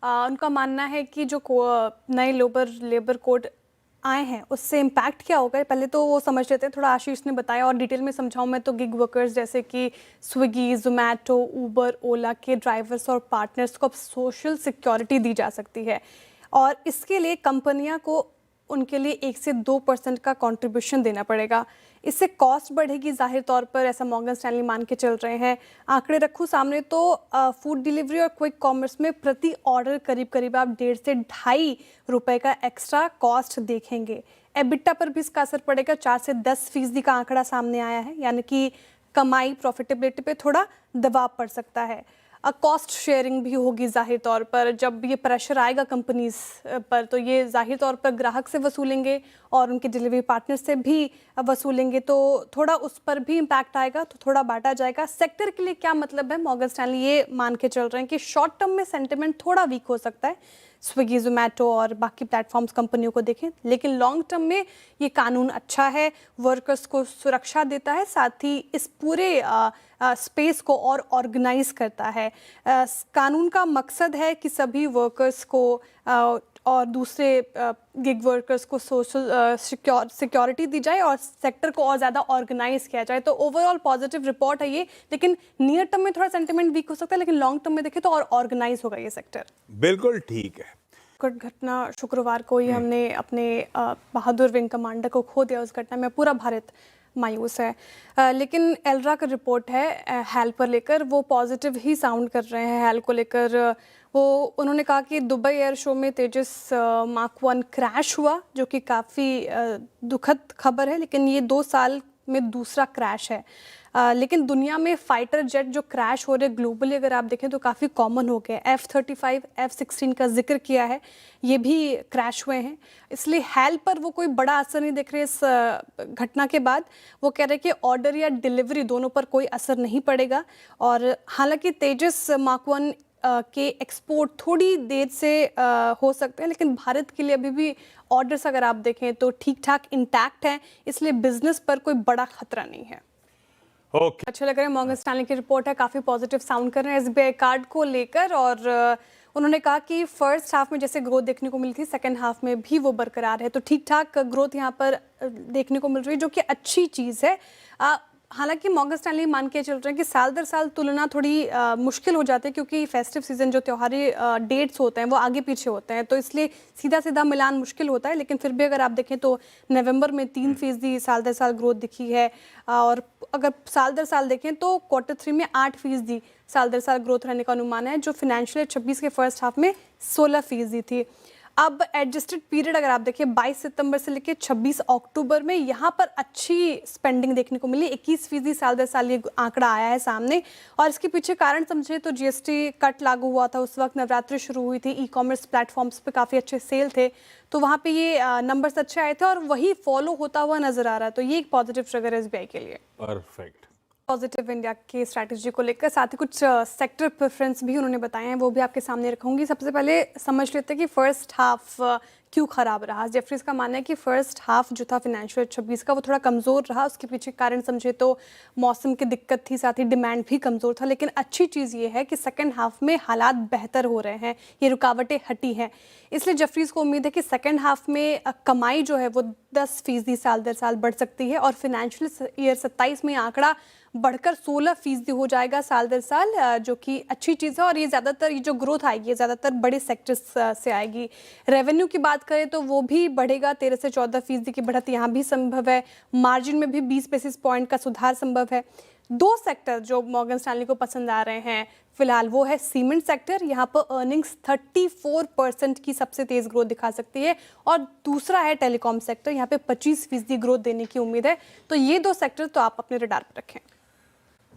उनका मानना है कि जो नए लेबर कोड आए हैं उससे इम्पैक्ट क्या होगा, पहले तो वो समझ लेते हैं। थोड़ा आशीष ने बताया और डिटेल में समझाऊं मैं तो गिग वर्कर्स जैसे कि स्विगी, जोमेटो, ऊबर, ओला के ड्राइवर्स और पार्टनर्स को अब सोशल सिक्योरिटी दी जा सकती है और इसके लिए कंपनियां को उनके लिए 1 से 2% का कंट्रीब्यूशन देना पड़ेगा। इससे कॉस्ट बढ़ेगी जाहिर तौर पर, ऐसा मॉर्गन स्टैनली मान के चल रहे हैं। आंकड़े रखूं सामने तो फूड डिलीवरी और क्विक कॉमर्स में प्रति ऑर्डर करीब करीब आप 1.5 से 2.5 रुपए का एक्स्ट्रा कॉस्ट देखेंगे। एबिटा पर भी इसका असर पड़ेगा, 4 से 10% का आंकड़ा सामने आया है, यानी कि कमाई प्रॉफिटेबिलिटी पे थोड़ा दबाव पड़ सकता है। कॉस्ट शेयरिंग भी होगी जाहिर तौर पर, जब ये प्रेशर आएगा कंपनीज पर तो ये जाहिर तौर पर ग्राहक से वसूलेंगे और उनके डिलीवरी पार्टनर से भी वसूलेंगे, तो थोड़ा उस पर भी इम्पैक्ट आएगा, तो थोड़ा बांटा जाएगा। सेक्टर के लिए क्या मतलब है, मॉर्गन स्टैनली ये मान के चल रहे हैं कि शॉर्ट टर्म में सेंटिमेंट थोड़ा वीक हो सकता है, स्विगी, जोमेटो और बाकी प्लेटफॉर्म्स कंपनियों को देखें, लेकिन लॉन्ग टर्म में ये कानून अच्छा है, वर्कर्स को सुरक्षा देता है, साथ ही इस पूरे स्पेस को और ऑर्गेनाइज करता है। कानून का मकसद है कि सभी वर्कर्स को और दूसरे गिग वर्कर्स को सोशल सिक्योरिटी दी जाए और सेक्टर को और ज़्यादा ऑर्गेनाइज किया जाए। तो ओवरऑल पॉजिटिव रिपोर्ट है ये, लेकिन नियर टर्म में थोड़ा सेंटिमेंट वीक हो सकता है, लेकिन लॉन्ग टर्म में देखें तो और ऑर्गेनाइज होगा ये सेक्टर। बिल्कुल ठीक है। घटना शुक्रवार को ही हमने अपने बहादुर विंग कमांडर को खो दिया। उस घटना में पूरा भारत मायूस है, लेकिन एलरा का रिपोर्ट है हैल पर लेकर, वो पॉजिटिव ही साउंड कर रहे हैं हैल को लेकर। उन्होंने कहा कि दुबई एयर शो में तेजस मार्क 1 क्रैश हुआ, जो कि काफ़ी दुखद खबर है, लेकिन ये 2 साल में दूसरा क्रैश है। लेकिन दुनिया में फाइटर जेट जो क्रैश हो रहे ग्लोबली अगर आप देखें तो काफ़ी कॉमन हो गए। F-35, F-16 का जिक्र किया है, ये भी क्रैश हुए हैं, इसलिए हैल पर वो कोई बड़ा असर नहीं देख रहे इस घटना के बाद। वो कह रहे हैं कि ऑर्डर या डिलीवरी दोनों पर कोई असर नहीं पड़ेगा। और हालांकि तेजस मार्क 1 के एक्सपोर्ट थोड़ी देर से हो सकते हैं, लेकिन भारत के लिए अभी भी ऑर्डर्स अगर आप देखें तो ठीक ठाक इंटैक्ट हैं, इसलिए बिजनेस पर कोई बड़ा खतरा नहीं है। अच्छा लग रहा है, मॉर्गन स्टैनली की रिपोर्ट है, काफ़ी पॉजिटिव साउंड कर रहे हैं एसबीआई कार्ड को लेकर। और उन्होंने कहा कि फर्स्ट हाफ में जैसे ग्रोथ देखने को मिली थी, सेकंड हाफ में भी वो बरकरार है, तो ठीक ठाक ग्रोथ यहाँ पर देखने को मिल रही है, जो कि अच्छी चीज़ है। हालांकि मॉर्गन स्टैनली मान के चल रहे हैं कि साल दर साल तुलना थोड़ी मुश्किल हो जाती है, क्योंकि फेस्टिव सीजन जो त्योहारी डेट्स होते हैं वो आगे पीछे होते हैं, तो इसलिए सीधा सीधा मिलान मुश्किल होता है। लेकिन फिर भी अगर आप देखें तो नवंबर में 3% साल दर साल ग्रोथ दिखी है, और अगर साल दर साल देखें तो Q3 में 8% साल दर साल ग्रोथ रहने का अनुमान है, जो फिनेंशियल 26 के फर्स्ट हाफ में 16% थी। अब एडजस्टेड पीरियड अगर आप देखिए 22 सितंबर से लेकर 26 अक्टूबर में यहाँ पर अच्छी स्पेंडिंग देखने को मिली, 21% साल दर साल ये आंकड़ा आया है सामने। और इसके पीछे कारण समझे तो जीएसटी कट लागू हुआ था, उस वक्त नवरात्रि शुरू हुई थी, ई कॉमर्स प्लेटफॉर्म्स पे काफ़ी अच्छे सेल थे, तो वहाँ पे ये नंबर्स अच्छे आए थे और वही फॉलो होता हुआ नजर आ रहा है, तो ये एक पॉजिटिव ट्रिगर है एसबीआई के लिए। परफेक्ट। पॉजिटिव इंडिया की स्ट्रैटेजी को लेकर साथ ही कुछ सेक्टर प्रेफरेंस भी उन्होंने बताए हैं, वो भी आपके सामने रखूंगी। सबसे पहले समझ लेते हैं कि फर्स्ट हाफ क्यों खराब रहा। जेफरीज का मानना है कि फर्स्ट हाफ जो था फिनेंशियल 26 का वो थोड़ा कमज़ोर रहा, उसके पीछे कारण समझे तो मौसम की दिक्कत थी, साथ ही डिमांड भी कमज़ोर था। लेकिन अच्छी चीज़ ये है कि सेकंड हाफ में हालात बेहतर हो रहे हैं, ये रुकावटें हटी हैं, इसलिए जेफरीज को उम्मीद है कि सेकंड हाफ में कमाई जो है वो 10% साल दर साल बढ़ सकती है और फिनेंशियल ईयर 27 में आंकड़ा बढ़कर 16% हो जाएगा साल दर साल, जो कि अच्छी चीज़ है। और ये ज़्यादातर ये जो ग्रोथ आएगी ज़्यादातर बड़े सेक्टर्स से आएगी। रेवेन्यू की बात करें तो वो भी बढ़ेगा, 13 से 14% की बढ़त यहाँ भी संभव है। मार्जिन में भी 20 बेसिस पॉइंट का सुधार संभव है। 2 सेक्टर जो मॉर्गन स्टैनली को पसंद आ रहे हैं फिलहाल, वो है सीमेंट सेक्टर, यहाँ पर अर्निंग्स 34% की सबसे तेज़ ग्रोथ दिखा सकती है, और दूसरा है टेलीकॉम सेक्टर, यहाँ पे 25% ग्रोथ देने की उम्मीद है। तो ये 2 सेक्टर तो आप अपने रडार पर रखें।